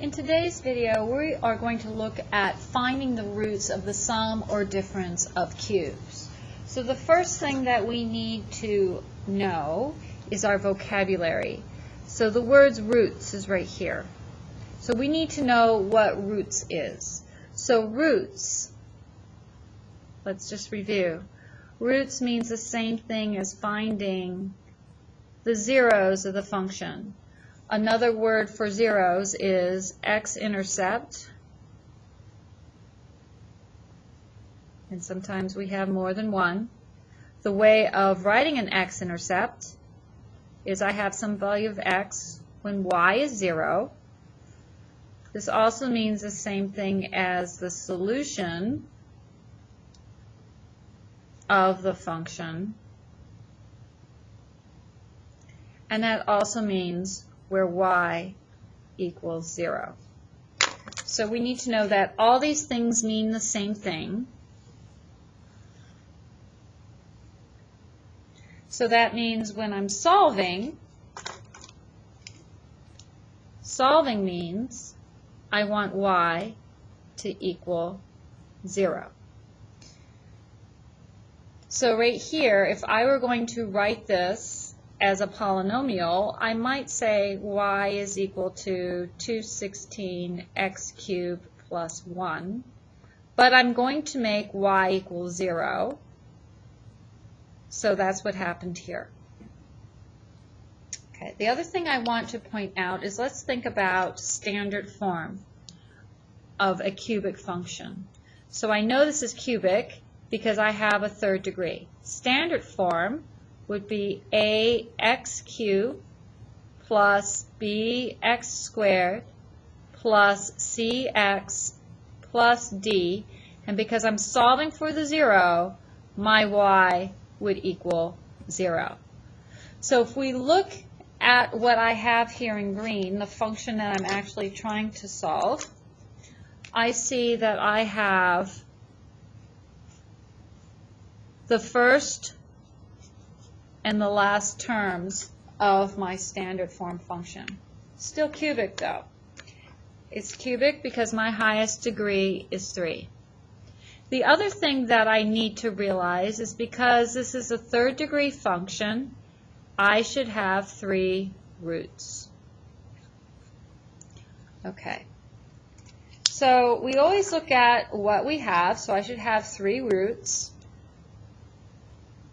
In today's video, we are going to look at finding the roots of the sum or difference of cubes. So the first thing that we need to know is our vocabulary. So the words roots is right here. So we need to know what roots is. So roots, let's just review. Roots means the same thing as finding the zeros of the function. Another word for zeros is x-intercept, and sometimes we have more than one. The way of writing an x-intercept is I have some value of x when y is 0. This also means the same thing as the solution of the function, and that also means where y equals 0. So we need to know that all these things mean the same thing. So that means when I'm solving means I want y to equal 0. So right here, if I were going to write this as a polynomial, I might say y is equal to 216x cubed plus 1, but I'm going to make y equal 0, so that's what happened here. Okay, the other thing I want to point out is let's think about standard form of a cubic function. So I know this is cubic because I have a third degree. Standard form would be ax cubed plus bx squared plus cx plus d, and because I'm solving for the 0, my y would equal 0. So if we look at what I have here in green, the function that I'm actually trying to solve, I see that I have the first and the last terms of my standard form function. Still cubic though. It's cubic because my highest degree is 3. The other thing that I need to realize is because this is a third degree function, I should have 3 roots. Okay. So we always look at what we have, so I should have 3 roots.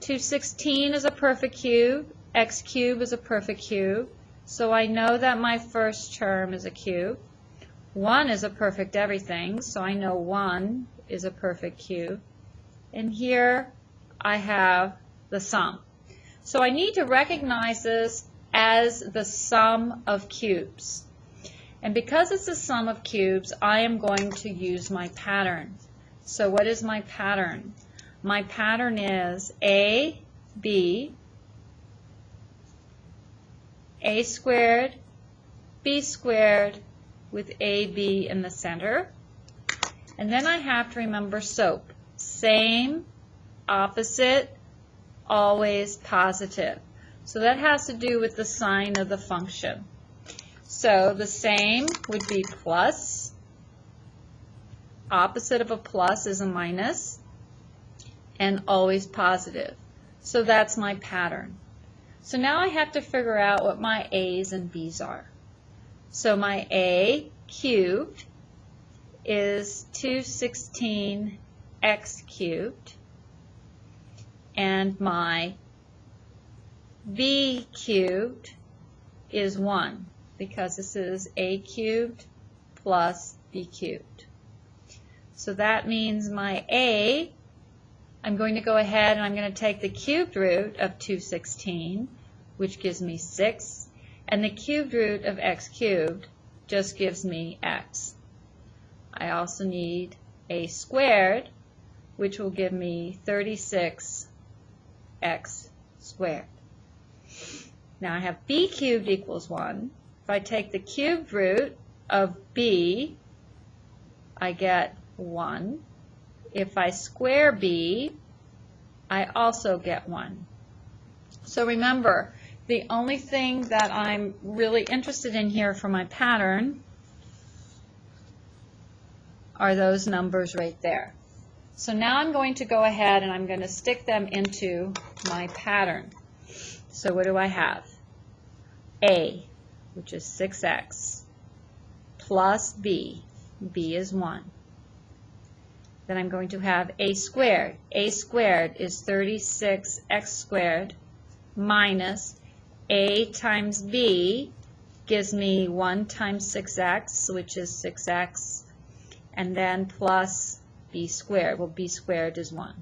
216 is a perfect cube, x cubed is a perfect cube, so I know that my first term is a cube. 1 is a perfect everything, so I know 1 is a perfect cube. And here I have the sum. So I need to recognize this as the sum of cubes. And because it's the sum of cubes, I am going to use my pattern. So what is my pattern? My pattern is a squared, b squared with ab in the center. And then I have to remember SOAP. Same, opposite, always positive. So that has to do with the sign of the function. So the same would be plus. Opposite of a plus is a minus. And always positive. So that's my pattern. So now I have to figure out what my a's and b's are. So my a cubed is 216x cubed, and my b cubed is 1 because this is a cubed plus b cubed. So that means my a, I'm going to go ahead and I'm going to take the cubed root of 216, which gives me 6, and the cubed root of x cubed just gives me x. I also need a squared, which will give me 36x squared. Now I have b cubed equals 1. If I take the cubed root of b, I get 1. If I square b, I also get 1. So remember, the only thing that I'm really interested in here for my pattern are those numbers right there. So now I'm going to go ahead and I'm going to stick them into my pattern. So what do I have? A, which is 6x, plus b. b is 1. Then I'm going to have a squared. a squared is 36x squared minus a times b gives me 1 times 6x, which is 6x, and then plus b squared. Well, b squared is 1.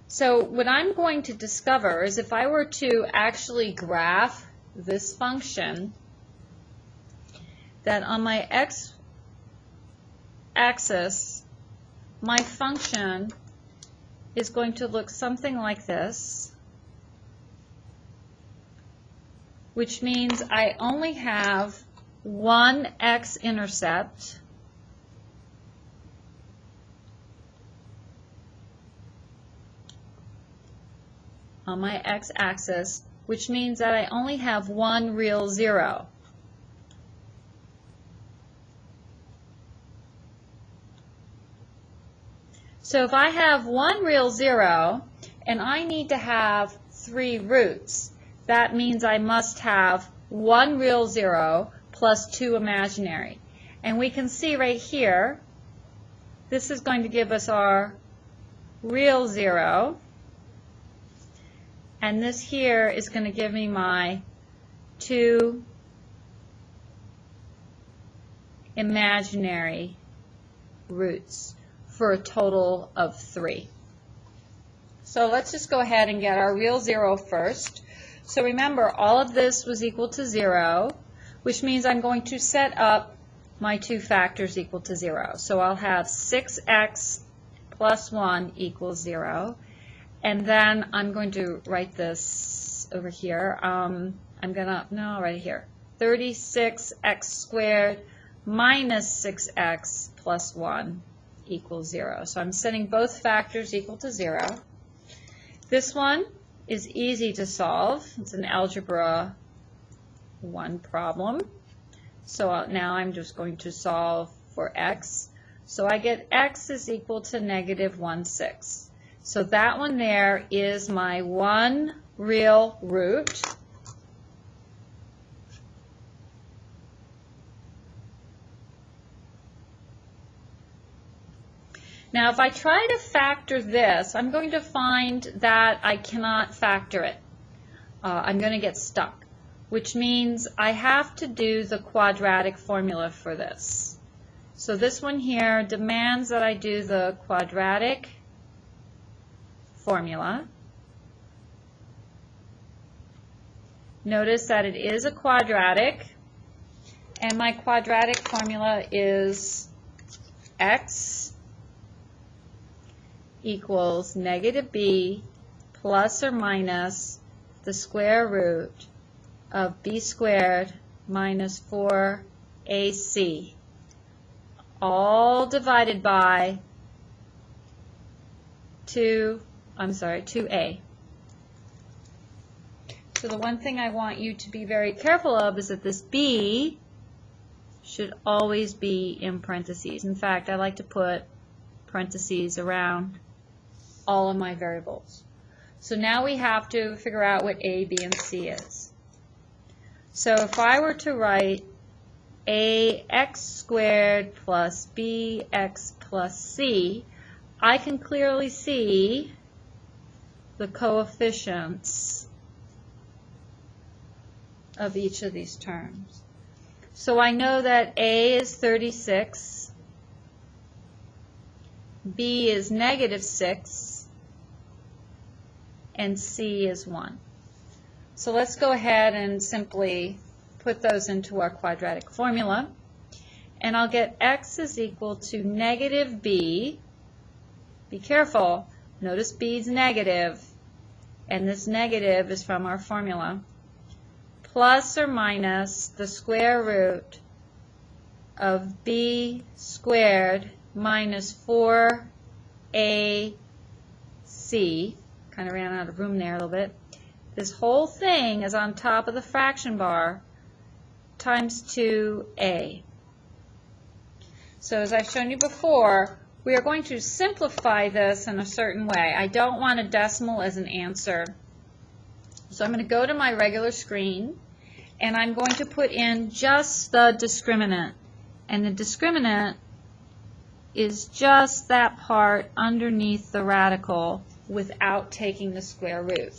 So what I'm going to discover is if I were to actually graph this function, that on my x-axis, my function is going to look something like this, which means I only have one x-intercept on my x-axis, which means that I only have one real zero. So if I have one real zero and I need to have 3 roots, that means I must have one real zero plus 2 imaginary. And we can see right here, this is going to give us our real zero. And this here is going to give me my 2 imaginary roots for a total of 3. So let's just go ahead and get our real zero first. So remember, all of this was equal to 0, which means I'm going to set up my 2 factors equal to 0. So I'll have 6x plus 1 equals 0. And then I'm going to write this over here. I'll write it here. 36x squared minus 6x plus 1 equals 0. So I'm setting both factors equal to 0. This one is easy to solve. It's an algebra 1 problem. So now I'm just going to solve for x. So I get x is equal to negative 1/6. So that one there is my one real root. Now if I try to factor this, I'm going to find that I cannot factor it. I'm going to get stuck, which means I have to do the quadratic formula for this. So this one here demands that I do the quadratic formula. Notice that it is a quadratic, and my quadratic formula is x equals negative b plus or minus the square root of b squared minus 4ac, all divided by 2a. So the one thing I want you to be very careful of is that this b should always be in parentheses. In fact, I like to put parentheses around all of my variables. So now we have to figure out what a, b, and c is. So if I were to write ax squared plus bx plus c, I can clearly see the coefficients of each of these terms. So I know that a is 36, b is negative 6, and c is 1. So let's go ahead and simply put those into our quadratic formula. And I'll get x is equal to negative b. Be careful. Notice b is negative, and this negative is from our formula, plus or minus the square root of b squared minus 4ac, kind of ran out of room there a little bit. This whole thing is on top of the fraction bar times 2a. So as I've shown you before, we are going to simplify this in a certain way. I don't want a decimal as an answer. So I'm going to go to my regular screen, and I'm going to put in just the discriminant. And the discriminant is just that part underneath the radical without taking the square root.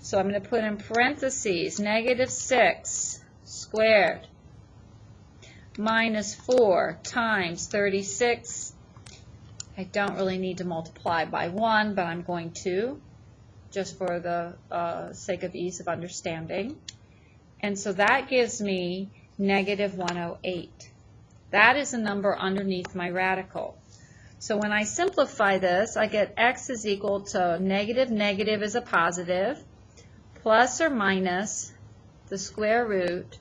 So I'm going to put in parentheses, -6 squared minus 4 times 36. I don't really need to multiply by 1, but I'm going to, just for the sake of ease of understanding. And so that gives me -108. That is a number underneath my radical. So when I simplify this, I get x is equal to negative is a positive, plus or minus the square root,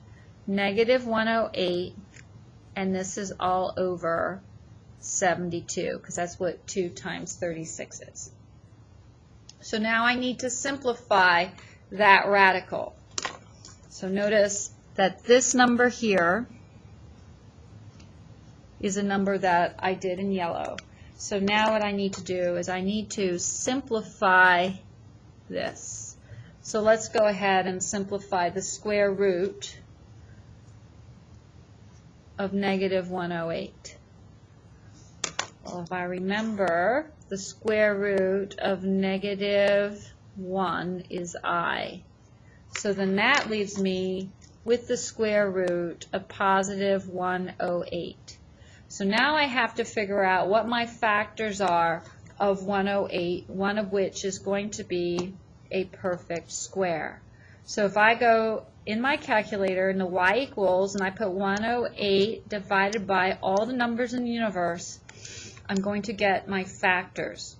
-108, and this is all over 72, because that's what 2 times 36 is. So now I need to simplify that radical. So notice that this number here is a number that I did in yellow. So now what I need to do is I need to simplify this. So let's go ahead and simplify the square root of -108. Well, if I remember, the square root of -1 is I. So then that leaves me with the square root of +108. So now I have to figure out what my factors are of 108, one of which is going to be a perfect square. So if I go in my calculator in the y equals and I put 108 divided by all the numbers in the universe, I'm going to get my factors.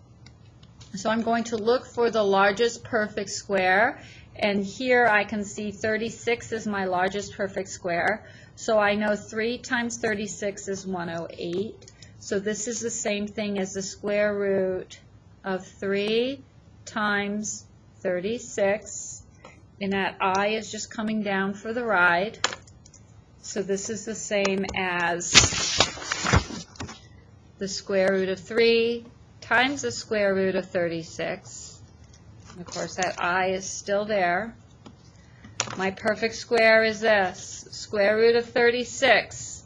So I'm going to look for the largest perfect square, and here I can see 36 is my largest perfect square. So I know 3 times 36 is 108. So this is the same thing as the square root of 3 times 36. And that I is just coming down for the ride. So this is the same as the square root of 3 times the square root of 36. And of course, that I is still there. My perfect square is this. Square root of 36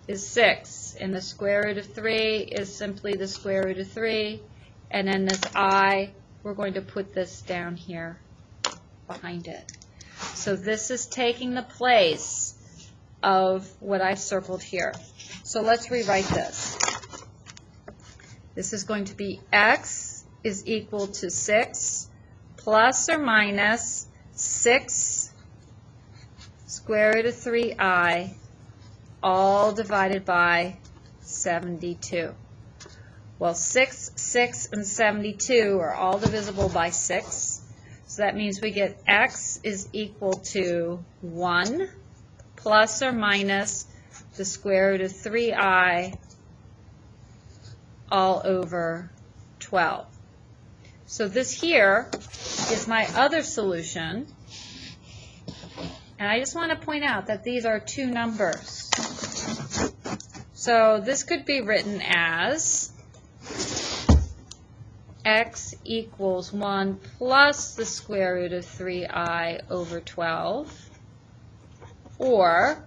is 6, and the square root of 3 is simply the square root of 3. And then this I, we're going to put this down here behind it. So this is taking the place of what I circled here. So let's rewrite this. This is going to be x is equal to 6 plus or minus 6 square root of 3i, all divided by 72. Well, 6, 6, and 72 are all divisible by 6. So that means we get x is equal to 1 plus or minus the square root of 3i all over 12. So this here is my other solution. And I just want to point out that these are two numbers. So this could be written as x equals 1 plus the square root of 3i over 12, or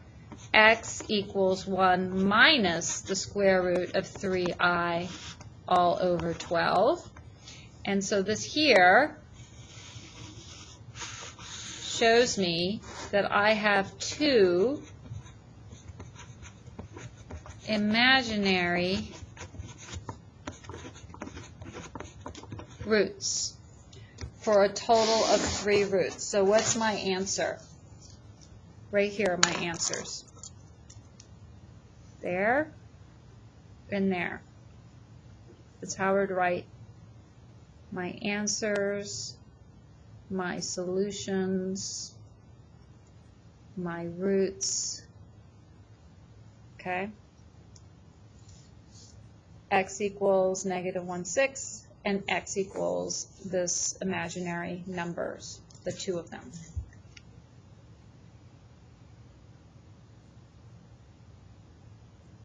x equals 1 minus the square root of 3i all over 12. And so this here shows me that I have two imaginary roots for a total of 3 roots. So what's my answer? Right here are my answers. There and there. That's how I would write my answers, my solutions, my roots. Okay? X equals -1/6, and x equals this imaginary numbers, the two of them.